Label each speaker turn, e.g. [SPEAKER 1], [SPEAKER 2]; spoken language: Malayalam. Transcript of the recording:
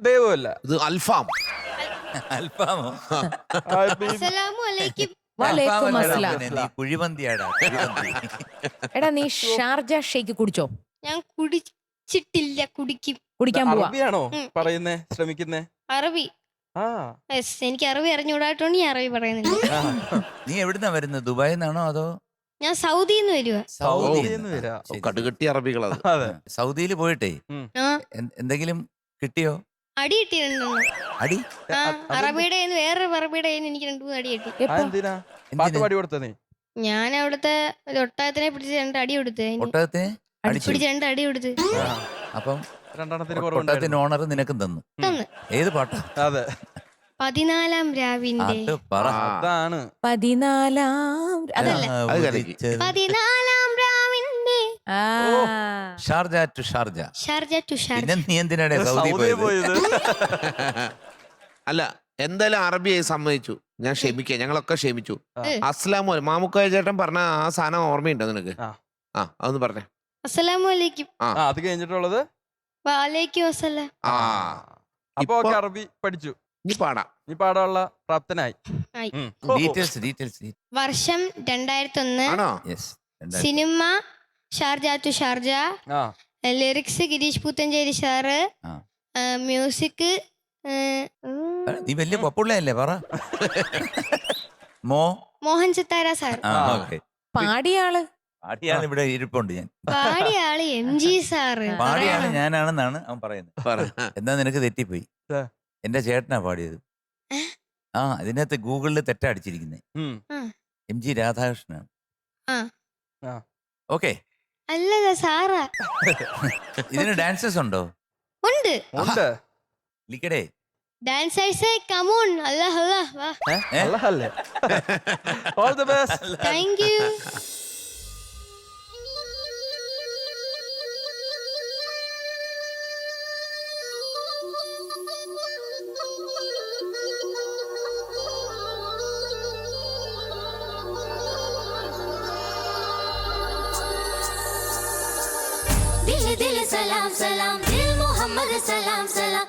[SPEAKER 1] ദൈവമല്ല,
[SPEAKER 2] ഇത് അൽഫാം.
[SPEAKER 3] അൽഫാമോ?
[SPEAKER 4] അസ്സലാമു അലൈക്കും.
[SPEAKER 5] വലൈക്കും അസ്സലാം.
[SPEAKER 3] നീ കുഴിമന്തിയാടാ, കുഴിമന്തി.
[SPEAKER 5] എടാ നീ ഷാർജ ഷേക്ക് കുടിച്ചോ?
[SPEAKER 4] ഞാൻ കുടിച്ചിട്ടില്ല, കുടിക്കും.
[SPEAKER 5] കുടിക്കാൻ പോവാ.
[SPEAKER 1] അറബിയാണോ പറയുന്നേ ശ്രമിക്കുന്നേ?
[SPEAKER 4] അറബി. യെസ്, എനിക്ക് അറബി അറിഞ്ഞുകൂടാത്തോണ്ട് ഞാൻ അറബി പറയുന്നില്ല.
[SPEAKER 3] നീ എവിടുന്നാ വരുന്നത്? ദുബായിൽ നിന്നാണോ അതോ?
[SPEAKER 4] ഞാൻ സൗദിന്ന് വരുവാ.
[SPEAKER 1] സൗദിന്ന് വരാ.
[SPEAKER 2] കടുകട്ടി അറബികളത്.
[SPEAKER 1] അതെ.
[SPEAKER 3] സൗദിയിൽ പോയിട്ടേ
[SPEAKER 4] ആ,
[SPEAKER 3] എന്തെങ്കിലും കിട്ടിയോ?
[SPEAKER 4] അടി കിട്ടിയിട്ടുണ്ടോ?
[SPEAKER 3] അടി?
[SPEAKER 4] ആ, അറബിയുടെ കയ്യിന്ന് വേറൊരു അറബിയുടെ കയ്യിന്ന് എനിക്ക് 2-3 അടി കിട്ടി.
[SPEAKER 1] എന്തിനാ പാട്ട് പാടി കൊടുത്ത നീ?
[SPEAKER 4] ഞാൻ അവിടുത്തെ ഒരു ഒട്ടകത്തിനെ പിടിച്ച് 2 അടി കൊടുത്ത്.
[SPEAKER 3] ഒട്ടകത്തിനെ അടിച്ചു?
[SPEAKER 4] പിടിച്ച് 2 അടി കൊടുത്ത്.
[SPEAKER 3] അപ്പം
[SPEAKER 1] രണ്ടെണ്ണത്തിന്
[SPEAKER 3] ഒട്ടകത്തിന് ഓണർ നിനക്കും തന്നു.
[SPEAKER 4] തന്ന്.
[SPEAKER 3] ഏത് പാട്ടാ?
[SPEAKER 1] അതെ,
[SPEAKER 4] 14-ാം രാവിന്റെ.
[SPEAKER 3] അത് പറ.
[SPEAKER 1] അതാണ്
[SPEAKER 5] 14-ാം
[SPEAKER 4] അതല്ല.
[SPEAKER 2] അത് കലക്കി.
[SPEAKER 4] 14-ാം രാവിന്റെ.
[SPEAKER 3] Sharjah to Sharjah.
[SPEAKER 4] Sharjah to Sharjah.
[SPEAKER 3] പിന്നെ നീ എന്തിനാടെ സൗദി
[SPEAKER 1] സൗദിയിൽ
[SPEAKER 3] പോയത്?
[SPEAKER 1] പോയത്.
[SPEAKER 2] അല്ല, എന്തായാലും അറബിയായി സമ്മതിച്ചു. ഞാൻ ക്ഷമിക്കാം, ഞങ്ങളൊക്കെ ക്ഷമിച്ചു. അസ്സലാമു അലൈക്കും. മാമുക്കോയ ചേട്ടൻ പറഞ്ഞ ആ സാധനം ഓർമ്മയുണ്ടോ നിനക്ക്? അതൊന്ന് പറഞ്ഞേ.
[SPEAKER 4] അസ്സലാമു അലൈക്കും.
[SPEAKER 1] അത് കഴിഞ്ഞിട്ടുള്ളത്
[SPEAKER 4] വലൈക്കും അസ്സലാം.
[SPEAKER 1] അപ്പൊ അറബി പഠിച്ചു.
[SPEAKER 2] നീ പാടാം.
[SPEAKER 1] നീ പാടാനുള്ള പ്രാപ്തനായി.
[SPEAKER 3] ഡീറ്റെയിൽസ്.
[SPEAKER 4] വർഷം 2001.
[SPEAKER 2] ആണോ?
[SPEAKER 3] Yes.
[SPEAKER 4] Cinema Sharjah to Sharjah. Lyrics Gireesh Puthenchery sir. Music
[SPEAKER 3] നീ വലിയ പപ്പുള്ളയല്ലേ, പറ.
[SPEAKER 4] മോഹൻ സിത്താര സാർ.
[SPEAKER 5] പാടിയ ആള്
[SPEAKER 3] ഇവിടെ ഇരിപ്പുണ്ട്. ഞാൻ
[SPEAKER 4] പാടിയ ആള് MG സാറ്.
[SPEAKER 3] പാടിയ ആള് ഞാനാണെന്നാണ് അവൻ പറയുന്നത്. എന്നാ നിനക്ക് തെറ്റിപ്പോയി. എന്റെ ചേട്ടനാ പാടിയത്. അതിനകത്ത് ഗൂഗിളിൽ തെറ്റടിച്ചിരിക്കുന്നേ. MG രാധാകൃഷ്ണനാണ്. ഓക്കെ.
[SPEAKER 4] അല്ലല്ല സാറാ.
[SPEAKER 3] ഇതിന് ഡാൻസേഴ്സ് ഉണ്ടോ?
[SPEAKER 4] ഉണ്ട്.
[SPEAKER 3] ലിക്കടേ
[SPEAKER 4] ഡാൻസേഴ്സ് കമോൺ. അല്ലാഹ് അല്ലാഹ് വാ.
[SPEAKER 1] അല്ലേ? All the best.
[SPEAKER 4] Thank you.
[SPEAKER 6] दिल दिल सलाम सलाम दिल मोहम्मद सलाम सलाम